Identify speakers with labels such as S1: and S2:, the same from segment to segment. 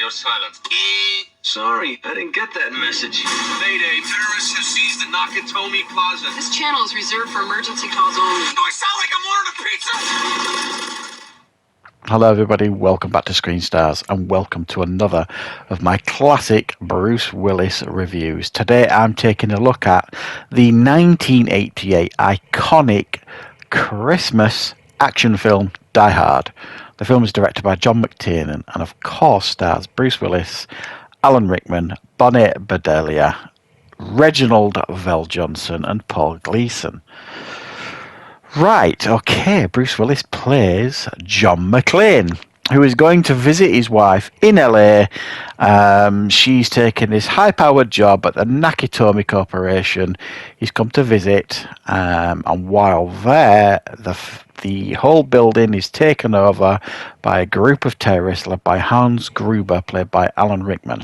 S1: radio silence. Sorry, I didn't get that message. Mayday, terrorists have seized the Nakatomi Plaza.
S2: This channel is reserved for emergency calls only.
S1: Do I sound like I'm ordering a pizza?
S3: Hello everybody, welcome back to Screenstars and welcome to another of my classic Bruce Willis reviews. Today I'm taking a look at the 1988 iconic Christmas action film Die Hard. The film is directed by John McTiernan and of course stars Bruce Willis, Alan Rickman, Bonnie Bedelia, Reginald VelJohnson and Paul Gleason. Right, okay, Bruce Willis plays John McClane, who is going to visit his wife in LA. She's taken this high-powered job at the Nakatomi Corporation. He's come to visit, and while there, the whole building is taken over by a group of terrorists led by Hans Gruber, played by Alan Rickman.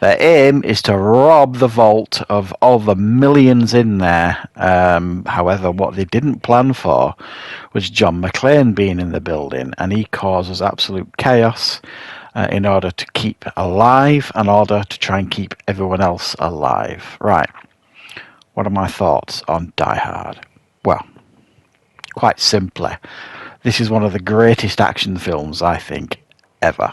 S3: Their aim is to rob the vault of all the millions in there. However, what they didn't plan for was John McClane being in the building, and he causes absolute chaos in order to keep alive, in order to try and keep everyone else alive. Right. What are my thoughts on Die Hard? Well, quite simply, this is one of the greatest action films, I think, ever.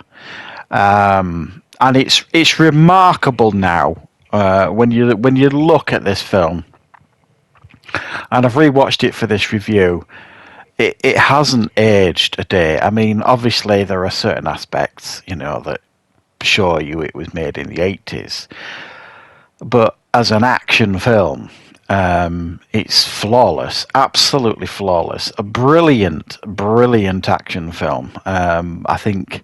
S3: And it's remarkable now when you look at this film, and I've rewatched it for this review. It hasn't aged a day. I mean, obviously there are certain aspects, that show you it was made in the 80s, but as an action film, it's flawless, absolutely flawless. A brilliant action film. I think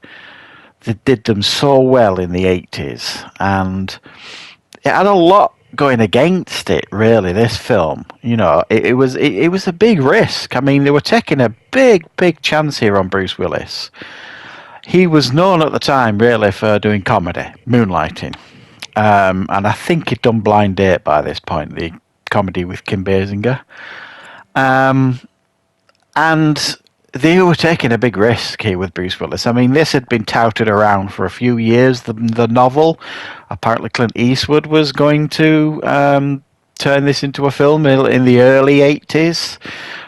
S3: they did them so well in the 80s, and it had a lot going against it, really, this film. It was a big risk. I mean, they were taking a big chance here on Bruce Willis. He was known at the time, really, for doing comedy, moonlighting. And I think he'd done Blind Date by this point, the comedy with Kim Basinger. And they were taking a big risk here with Bruce Willis. I mean, this had been touted around for a few years, the novel. Apparently Clint Eastwood was going to turn this into a film in the early 80s.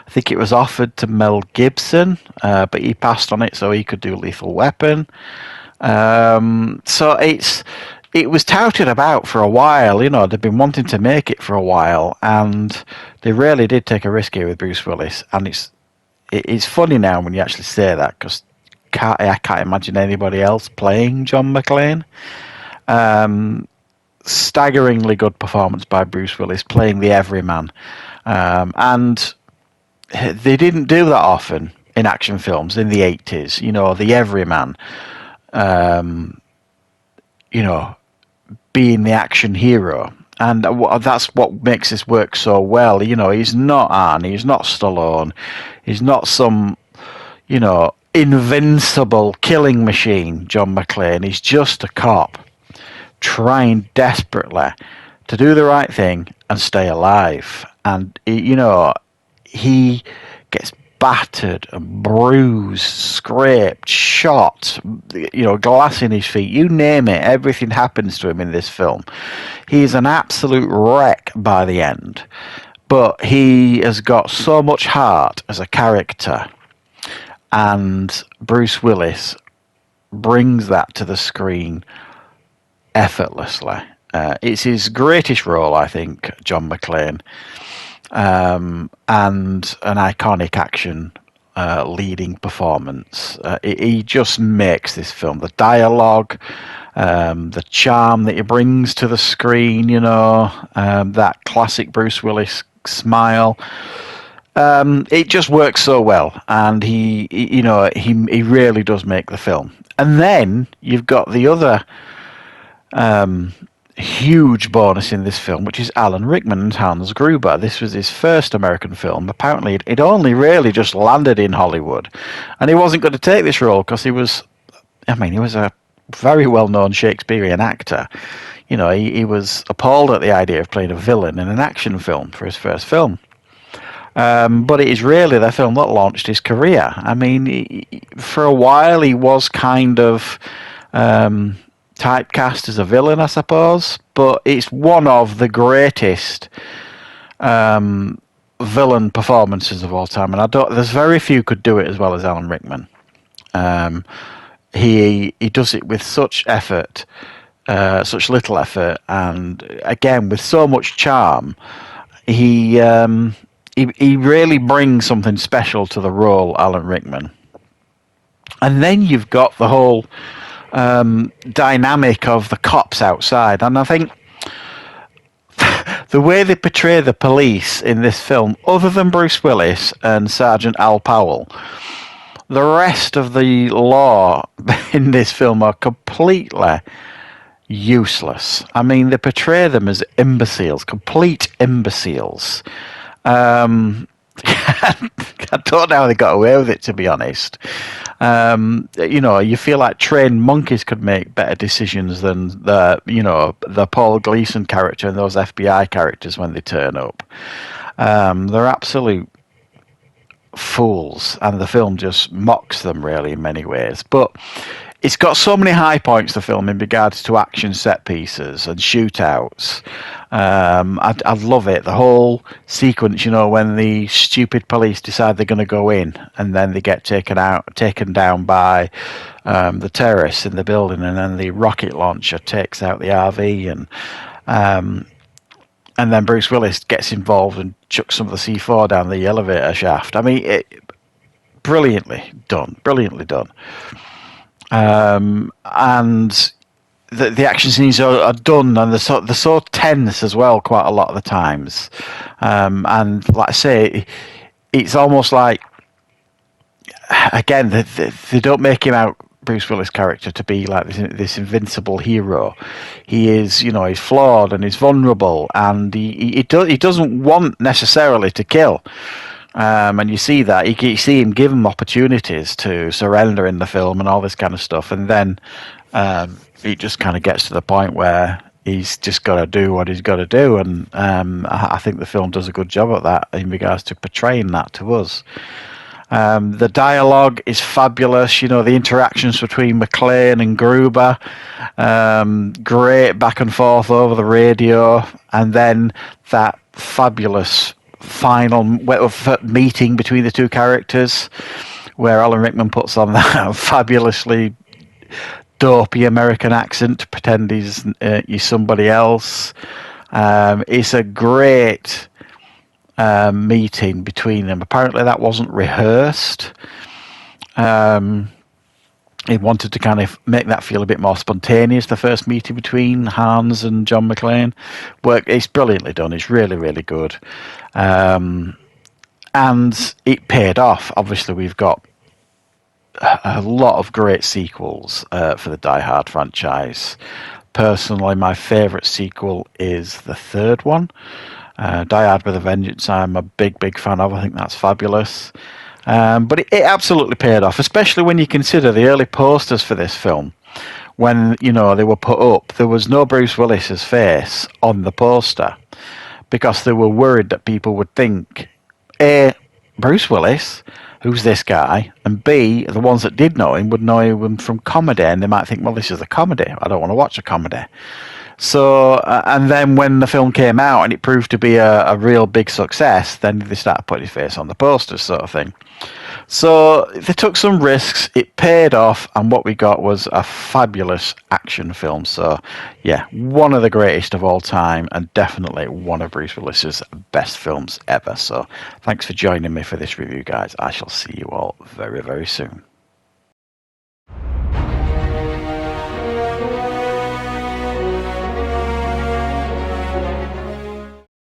S3: I think it was offered to Mel Gibson, but he passed on it so he could do Lethal Weapon. So it was touted about for a while. They'd been wanting to make it for a while, and they really did take a risk here with Bruce Willis. And it's funny now when you actually say that, because I can't imagine anybody else playing John McClane. Staggeringly good performance by Bruce Willis playing the everyman. And they didn't do that often in action films in the 80s. The everyman, being the action hero. And that's what makes this work so well. He's not Arnie, he's not Stallone, he's not some, invincible killing machine, John McClane. He's just a cop trying desperately to do the right thing and stay alive. And, he gets battered and bruised, scraped, shot, glass in his feet, you name it, everything happens to him in this film. He's an absolute wreck by the end, but he has got so much heart as a character, and Bruce Willis brings that to the screen effortlessly. It's his greatest role, I think, John McClane. And an iconic action leading performance. He just makes this film. The dialogue, the charm that he brings to the screen, that classic Bruce Willis smile. It just works so well, and he really does make the film. And then you've got the other huge bonus in this film, which is Alan Rickman and Hans Gruber. This was his first American film. Apparently it only really just landed in Hollywood, and he wasn't going to take this role because he was a very well-known Shakespearean actor. He was appalled at the idea of playing a villain in an action film for his first film. But it is really the film that launched his career. I mean, for a while he was kind of typecast as a villain, I suppose, but it's one of the greatest villain performances of all time, and there's very few could do it as well as Alan Rickman. He does it with such effort, such little effort, and again with so much charm. He really brings something special to the role, Alan Rickman. And then you've got the whole dynamic of the cops outside, and I think the way they portray the police in this film, other than Bruce Willis and Sergeant Al Powell, the rest of the law in this film are completely useless. I mean, they portray them as imbeciles, complete imbeciles. I don't know how they got away with it, to be honest. You feel like trained monkeys could make better decisions than the Paul Gleason character and those FBI characters when they turn up. They're absolute fools, and the film just mocks them really in many ways. But it's got so many high points, the film, in regards to action set pieces and shootouts. I love it. The whole sequence, when the stupid police decide they're going to go in, and then they get taken down by the terrorists in the building, and then the rocket launcher takes out the RV, and then Bruce Willis gets involved and chucks some of the C4 down the elevator shaft. I mean, brilliantly done. And the action scenes are done, and they're so tense as well quite a lot of the times. And like I say, it's almost like, again, they don't make him out, Bruce Willis' character, to be like this invincible hero. He is, he's flawed and he's vulnerable, and he doesn't want necessarily to kill. And you see that. You see him give him opportunities to surrender in the film and all this kind of stuff. And then it just kind of gets to the point where he's just got to do what he's got to do. And I think the film does a good job at that in regards to portraying that to us. The dialogue is fabulous. The interactions between McClane and Gruber, great back and forth over the radio. And then that fabulous final meeting between the two characters, where Alan Rickman puts on that fabulously dopey American accent to pretend he's somebody else. It's a great meeting between them. Apparently that wasn't rehearsed. He wanted to kind of make that feel a bit more spontaneous, the first meeting between Hans and John McClane. It's brilliantly done. It's really, really good. And it paid off. Obviously, we've got a lot of great sequels for the Die Hard franchise. Personally, my favourite sequel is the third one, Die Hard with a Vengeance. I'm a big, big fan of. I think that's fabulous. But it absolutely paid off, especially when you consider the early posters for this film. When, they were put up, there was no Bruce Willis's face on the poster because they were worried that people would think, A, Bruce Willis, who's this guy? And B, the ones that did know him would know him from comedy, and they might think, well, this is a comedy. I don't want to watch a comedy. So, and then when the film came out and it proved to be a real big success, then they started putting his face on the posters, sort of thing. So they took some risks, it paid off, and what we got was a fabulous action film. So, yeah, one of the greatest of all time, and definitely one of Bruce Willis's best films ever. So, thanks for joining me for this review, guys. I shall see you all very, very soon.